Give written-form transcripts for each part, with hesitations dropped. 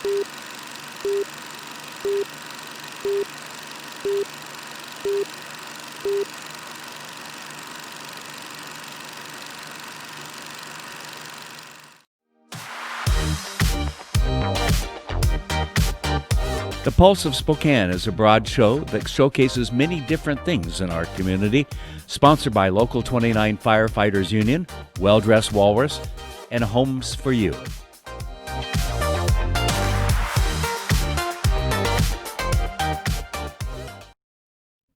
The Pulse of Spokane is a broad show that showcases many different things in our community, sponsored by Local 29 Firefighters Union, Well Dressed Walrus, and Homes for You.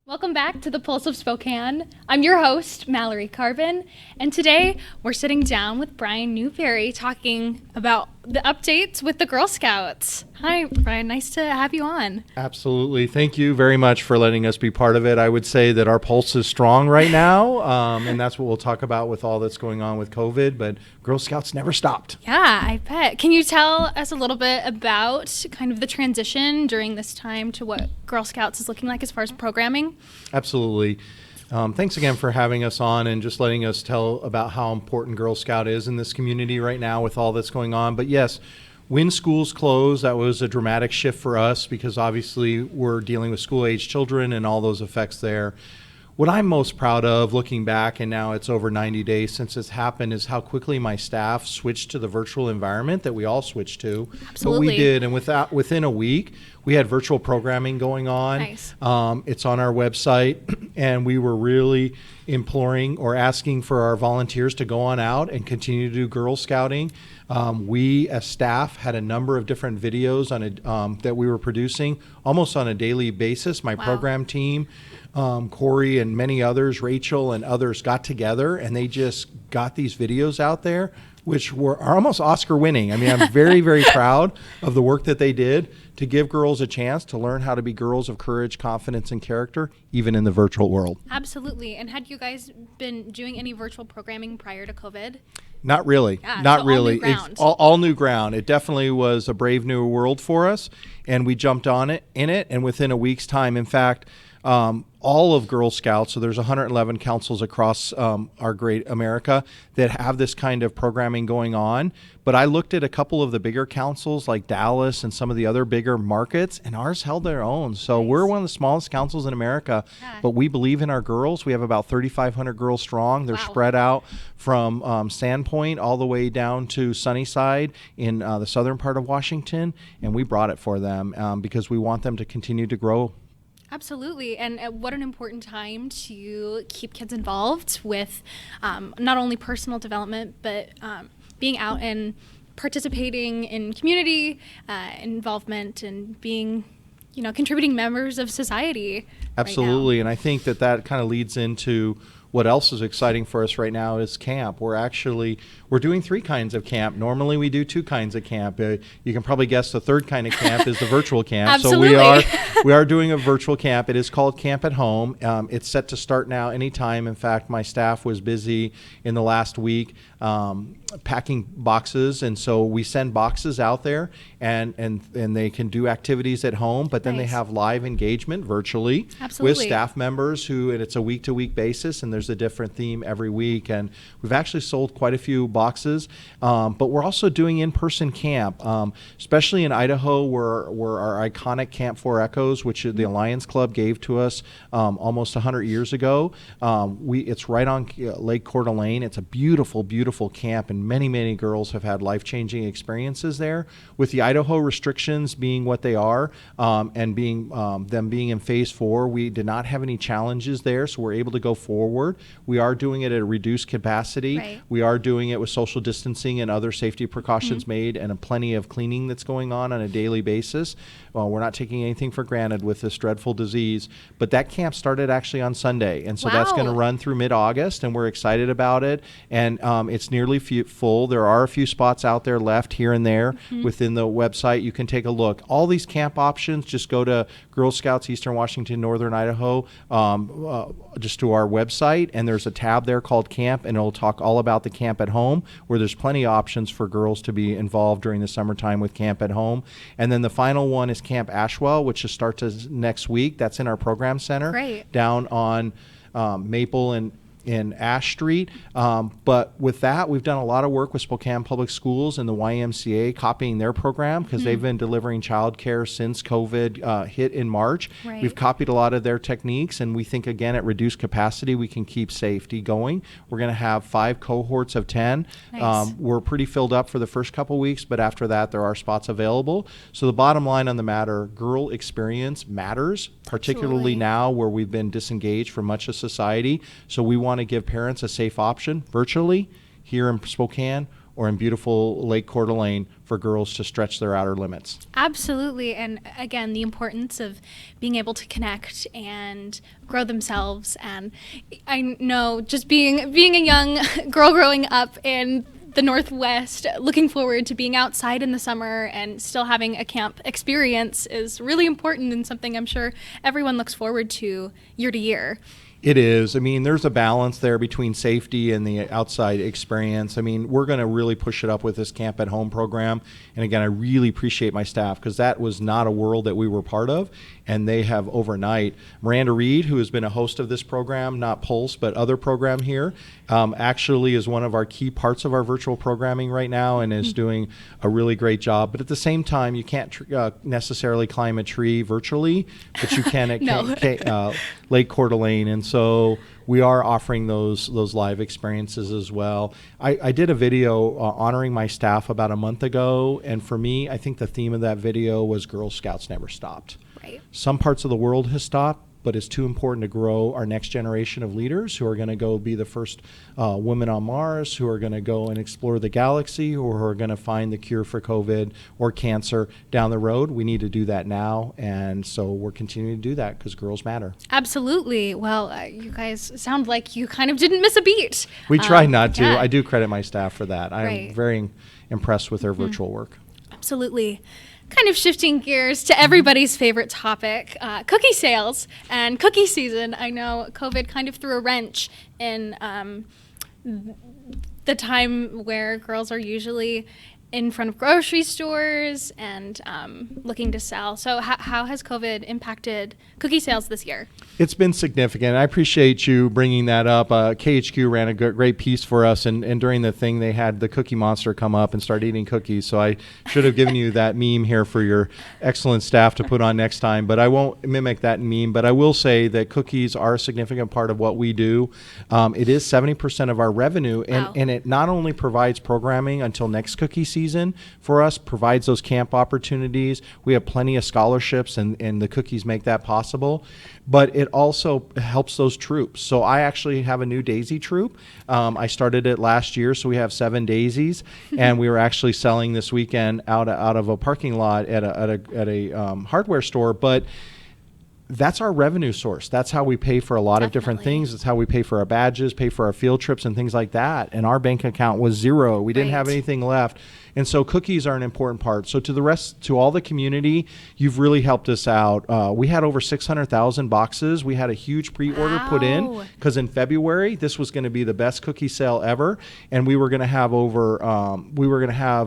Welcome back to the Pulse of Spokane. I'm your host, Mallory Carvin, and today we're sitting down with Brian Newberry talking about the updates with the Girl Scouts. Hi, Brian. Nice to have you on. Absolutely. Thank you very much for letting us be part of it. I would say that our pulse is strong right now, and that's what we'll talk about with all that's going on with COVID, but Girl Scouts never stopped. Yeah, I bet. Can you tell us a little bit about kind of the transition during this time to what Girl Scouts is looking like as far as programming? Absolutely. Thanks again for having us on and just letting us tell about how important Girl Scout is in this community right now with all that's going on. But yes, when schools closed, that was a dramatic shift for us because obviously we're dealing with school-age children and all those effects there. What I'm most proud of looking back, and now it's over 90 days since it's happened, is how quickly my staff switched to the virtual environment that we all switched to. Absolutely. But we did, and within a week, we had virtual programming going on. Nice. It's on our website, and we were really imploring or asking for our volunteers to go on out and continue to do Girl Scouting. We, as staff, had a number of different videos that we were producing almost on a daily basis. My program team, Corey and many others, Rachel and others got together and they just got these videos out there, which are almost Oscar winning. I mean, I'm very, very proud of the work that they did to give girls a chance to learn how to be girls of courage, confidence, and character, even in the virtual world. Absolutely. And had you guys been doing any virtual programming prior to COVID? Not really. Yeah, Not so really. All new ground. It's all new ground. It definitely was a brave new world for us, and we jumped on it and within a week's time, in fact, all of Girl Scouts, so there's 111 councils across our great America that have this kind of programming going on. But I looked at a couple of the bigger councils like Dallas and some of the other bigger markets, and ours held their own. So Nice. we're one of the smallest councils in America, but we believe in our girls. We have about 3,500 girls strong. They're spread out from Sandpoint all the way down to Sunnyside in the southern part of Washington, and we brought it for them because we want them to continue to grow. Absolutely. And what an important time to keep kids involved with not only personal development, but being out and participating in community involvement and being, contributing members of society. Absolutely. Right And I think that kind of leads into what else is exciting for us right now is camp. We're doing 3 kinds of camp. Normally we do 2 kinds of camp. You can probably guess the third kind of camp is the virtual camp. Absolutely. So we are doing a virtual camp. It is called Camp at Home. It's set to start now anytime. In fact, my staff was busy in the last week packing boxes, and so we send boxes out there and they can do activities at home, but then they have live engagement virtually with staff members and it's a week-to-week basis, and there's a different theme every week. And we've actually sold quite a few boxes, but we're also doing in-person camp, especially in Idaho where our iconic Camp 4 Echoes, which the Alliance Club gave to us almost 100 years ago. It's right on Lake Coeur d'Alene. It's a beautiful, beautiful camp, and many, many girls have had life-changing experiences there. With the Idaho restrictions being what they are, and them being in phase 4, we did not have any challenges there, so we're able to go forward. We are doing it at a reduced capacity. Right. We are doing it with social distancing and other safety precautions made, and plenty of cleaning that's going on a daily basis. We're not taking anything for granted with this dreadful disease, but that camp started actually on Sunday, and so that's going to run through mid-August, and we're excited about it. And it's nearly full. There are a few spots out there left here and there within the website. You can take a look. All these camp options, just go to Girl Scouts Eastern Washington, Northern Idaho, just to our website, and there's a tab there called Camp, and it'll talk all about the Camp at Home, where there's plenty of options for girls to be involved during the summertime with Camp at Home. And then the final one is Camp Ashwell, which starts next week. That's in our program center. Great. Down on Maple and in Ash Street. But with that, we've done a lot of work with Spokane Public Schools and the YMCA copying their program because they've been delivering childcare since COVID hit in March. Right. We've copied a lot of their techniques, and we think, again, at reduced capacity, we can keep safety going. We're going to have 5 cohorts of 10. Nice. We're pretty filled up for the first couple weeks, but after that, there are spots available. So the bottom line on the matter, girl experience matters, particularly Absolutely. now where we've been disengaged from much of society. So we want to give parents a safe option virtually here in Spokane or in beautiful Lake Coeur d'Alene for girls to stretch their outer limits. Absolutely. And again, the importance of being able to connect and grow themselves. And I know just being a young girl growing up in the Northwest, looking forward to being outside in the summer and still having a camp experience is really important and something I'm sure everyone looks forward to year. It is. I mean, there's a balance there between safety and the outside experience. I mean, we're going to really push it up with this Camp at Home program. And again, I really appreciate my staff because that was not a world that we were part of. And they have overnight. Miranda Reed, who has been a host of this program, not Pulse, but other program here, actually is one of our key parts of our virtual programming right now and is doing a really great job. But at the same time, you can't necessarily climb a tree virtually, but you can at No. Lake Coeur d'Alene. And so we are offering those live experiences as well. I did a video honoring my staff about a month ago, and for me, I think the theme of that video was Girl Scouts never stopped. Right. Some parts of the world has stopped, but it's too important to grow our next generation of leaders who are going to go be the first women on Mars, who are going to go and explore the galaxy, or who are going to find the cure for COVID or cancer down the road. We need to do that now, and so we're continuing to do that because girls matter. Absolutely. Well, you guys sound like you kind of didn't miss a beat. We try not to. Yeah. I do credit my staff for that. I'm Right. very impressed with their virtual work. Absolutely. Kind of shifting gears to everybody's favorite topic, cookie sales and cookie season. I know COVID kind of threw a wrench in the time where girls are usually in front of grocery stores and looking to sell. So how has COVID impacted cookie sales this year? It's been significant. I appreciate you bringing that up. KHQ ran a great piece for us, and during the thing, they had the Cookie Monster come up and start eating cookies. So I should have given you that meme here for your excellent staff to put on next time, but I won't mimic that meme. But I will say that cookies are a significant part of what we do. It is 70% of our revenue, Wow. and it not only provides programming until next cookie season for us, provides those camp opportunities. We have plenty of scholarships, and the cookies make that possible. But it also helps those troops. So I actually have a new daisy troop. I started it last year, so we have 7 daisies, and we were actually selling this weekend out of a parking lot at a hardware store. But that's our revenue source. That's how we pay for a lot of different Definitely. things. It's how we pay for our badges, pay for our field trips and things like that. And our bank account was zero. We didn't have Right. anything left. And so cookies are an important part. So to all the community, you've really helped us out. We had over 600,000 boxes. We had a huge pre-order put in Wow. because in February, this was going to be the best cookie sale ever. And we were going to have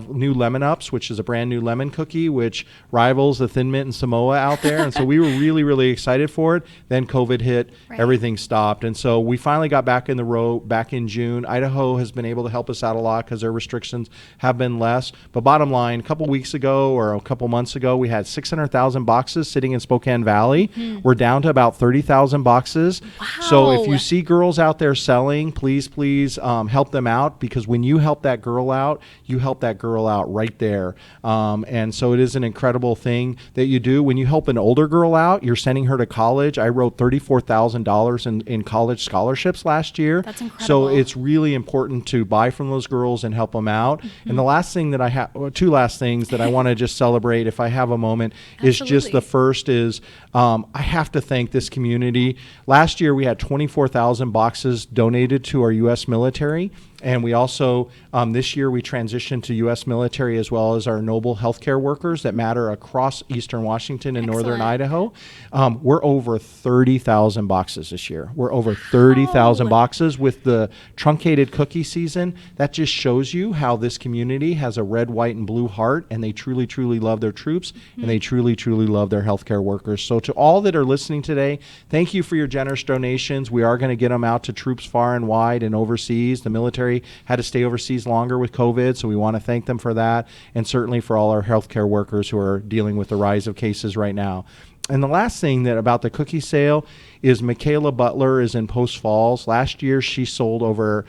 new Lemon Ups, which is a brand new lemon cookie, which rivals the Thin Mint and Samoa out there. And so we were really, really excited for it. Then COVID hit, Right. everything stopped. And so we finally got back in the row back in June. Idaho has been able to help us out a lot because their restrictions have been less. But bottom line, a couple weeks ago or a couple months ago, we had 600,000 boxes sitting in Spokane Valley. We're down to about 30,000 boxes. So if Wow. you see girls out there selling, please help them out, because when you help that girl out, you help that girl out right there. And so it is an incredible thing that you do. When you help an older girl out, you're sending her to college. I wrote $34,000 in college scholarships last year. That's So incredible. it's really important to buy from those girls and help them out. And the last thing that I have, two last things that I want to just celebrate, if I have a moment, is just Absolutely. the first is I have to thank this community. Last year we had 24,000 boxes donated to our U.S. military. And we also, this year, we transitioned to U.S. military as well as our noble healthcare workers that matter across Eastern Washington and Northern Excellent. Idaho. We're over 30,000 boxes this year. We're over 30,000 Wow. boxes with the truncated cookie season. That just shows you how this community has has a red, white, and blue heart, and they truly, truly love their troops, and they truly, truly love their healthcare workers. So to all that are listening today, thank you for your generous donations. We are going to get them out to troops far and wide and overseas. The military had to stay overseas longer with COVID, so we want to thank them for that, and certainly for all our healthcare workers who are dealing with the rise of cases right now. And the last thing that about the cookie sale is Michaela Butler is in Post Falls. Last year, she sold over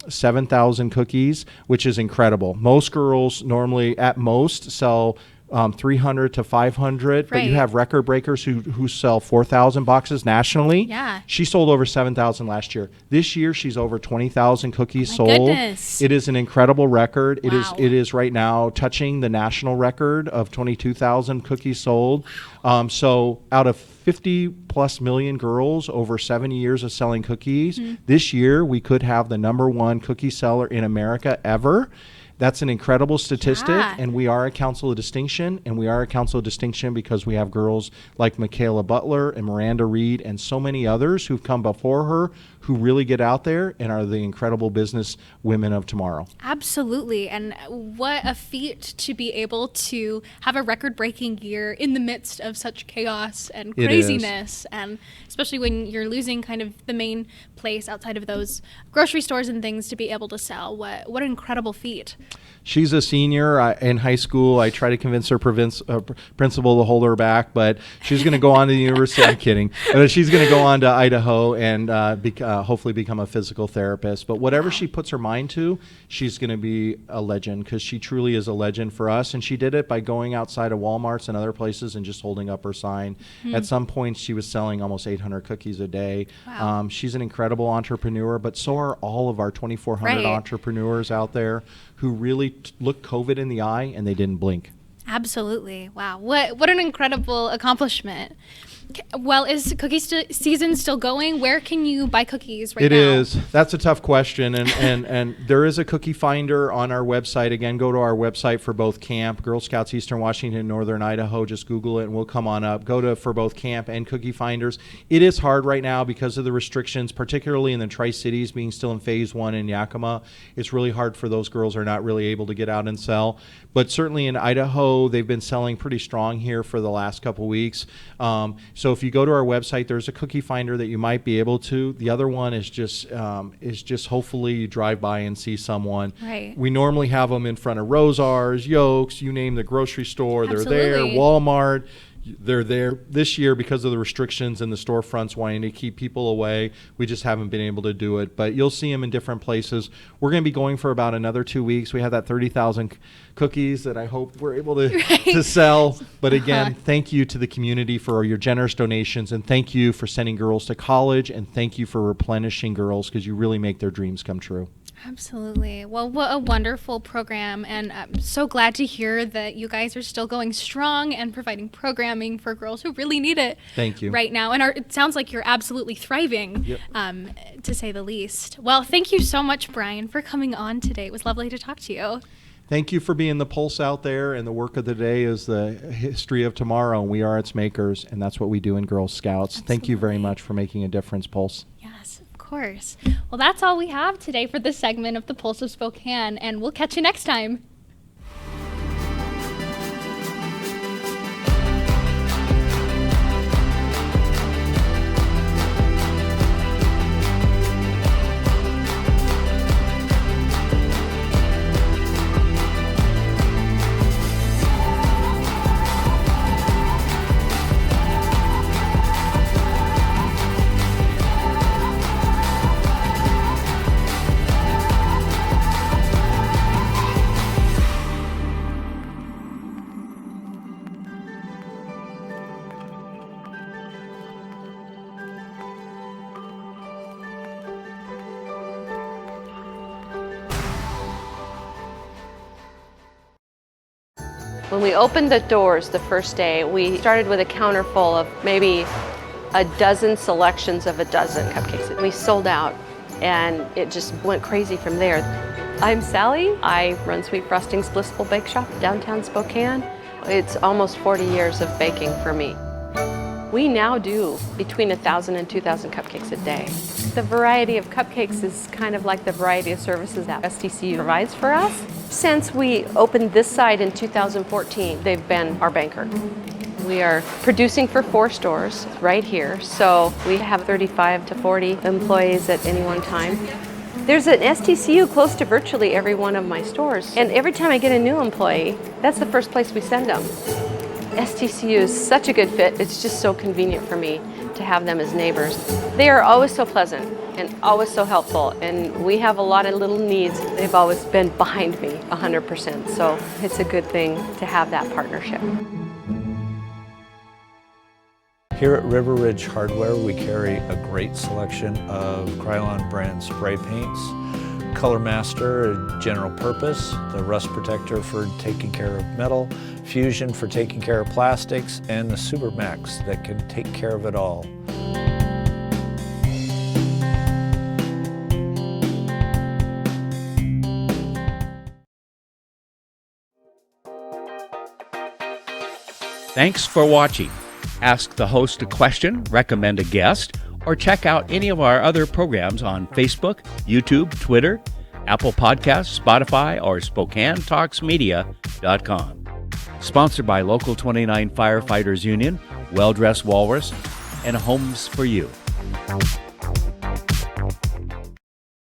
7,000 cookies, which is incredible. Most girls normally, at most, sell 300 to 500, but you have record breakers who sell 4,000 boxes nationally. Yeah. She sold over 7,000 last year. This year, she's over 20,000 cookies sold. Goodness. It is an incredible record. Wow. It is right now touching the national record of 22,000 cookies sold. So out of 50 plus million girls over 70 years of selling cookies, this year we could have the #1 cookie seller in America ever. That's an incredible statistic, and we are a council of distinction, and we are a council of distinction because we have girls like Michaela Butler and Miranda Reed and so many others who've come before her who really get out there and are the incredible business women of tomorrow. Absolutely. And what a feat to be able to have a record-breaking year in the midst of such chaos and craziness. And especially when you're losing kind of the main place outside of those grocery stores and things to be able to sell. What an incredible feat. She's a senior in high school. I try to convince her principal to hold her back, but she's going to go on to the university. I'm kidding. But she's going to go on to Idaho and hopefully become a physical therapist. But whatever she puts her mind to, she's going to be a legend, because she truly is a legend for us. And she did it by going outside of Walmarts and other places and just holding up her sign. At some point, she was selling almost 800 cookies a day. Wow. She's an incredible entrepreneur, but so are all of our 2,400 entrepreneurs out there who really looked COVID in the eye and they didn't blink. Absolutely. Wow. What an incredible accomplishment. Well, is cookie season still going? Where can you buy cookies right now? It is. That's a tough question. And there is a cookie finder on our website. Again, go to our website for both camp, Girl Scouts Eastern Washington, Northern Idaho. Just Google it and we'll come on up. Go to for both camp and cookie finders. It is hard right now because of the restrictions, particularly in the Tri-Cities being still in phase 1 in Yakima. It's really hard for those girls who are not really able to get out and sell. But certainly in Idaho, they've been selling pretty strong here for the last couple weeks. So if you go to our website, there's a cookie finder that you might be able to. The other one is just hopefully you drive by and see someone. Right. We normally have them in front of Rosar's, Yolks, you name the grocery store. Absolutely. They're there. Walmart. They're there this year because of the restrictions in the storefronts wanting to keep people away. We just haven't been able to do it, but you'll see them in different places. We're going to be going for about another 2 weeks. We have that 30,000 cookies that I hope we're able to sell. But again, thank you to the community for your generous donations, and thank you for sending girls to college, and thank you for replenishing girls, because you really make their dreams come true. Absolutely. Well, what a wonderful program, and I'm so glad to hear that you guys are still going strong and providing programming for girls who really need it. Thank you. Right now, and it sounds like you're absolutely thriving, to say the least. Well, thank you so much, Brian, for coming on today. It was lovely to talk to you. Thank you for being the pulse out there, and the work of the day is the history of tomorrow, and we are its makers, and that's what we do in Girl Scouts. Absolutely. Thank you very much for making a difference, Pulse. Yes, of course. Well, that's all we have today for this segment of the Pulse of Spokane, and we'll catch you next time. When we opened the doors the first day, we started with a counter full of maybe a dozen selections of a dozen cupcakes. We sold out, and it just went crazy from there. I'm Sally. I run Sweet Frosting's Blissful Bake Shop downtown Spokane. It's almost 40 years of baking for me. We now do between 1,000 and 2,000 cupcakes a day. The variety of cupcakes is kind of like the variety of services that STCU provides for us. Since we opened this site in 2014, they've been our banker. We are producing for 4 stores right here, so we have 35 to 40 employees at any one time. There's an STCU close to virtually every one of my stores, and every time I get a new employee, that's the first place we send them. STCU is such a good fit, it's just so convenient for me to have them as neighbors. They are always so pleasant and always so helpful, and we have a lot of little needs. They've always been behind me 100%, so it's a good thing to have that partnership. Here at River Ridge Hardware, we carry a great selection of Krylon brand spray paints, Color Master, general purpose, the Rust Protector for taking care of metal, Fusion for taking care of plastics, and the Super Max that can take care of it all. Thanks for watching. Ask the host a question, recommend a guest, or check out any of our other programs on Facebook, YouTube, Twitter, Apple Podcasts, Spotify, or SpokaneTalksMedia.com. Sponsored by Local 29 Firefighters Union, Well Dressed Walrus, and Homes for You.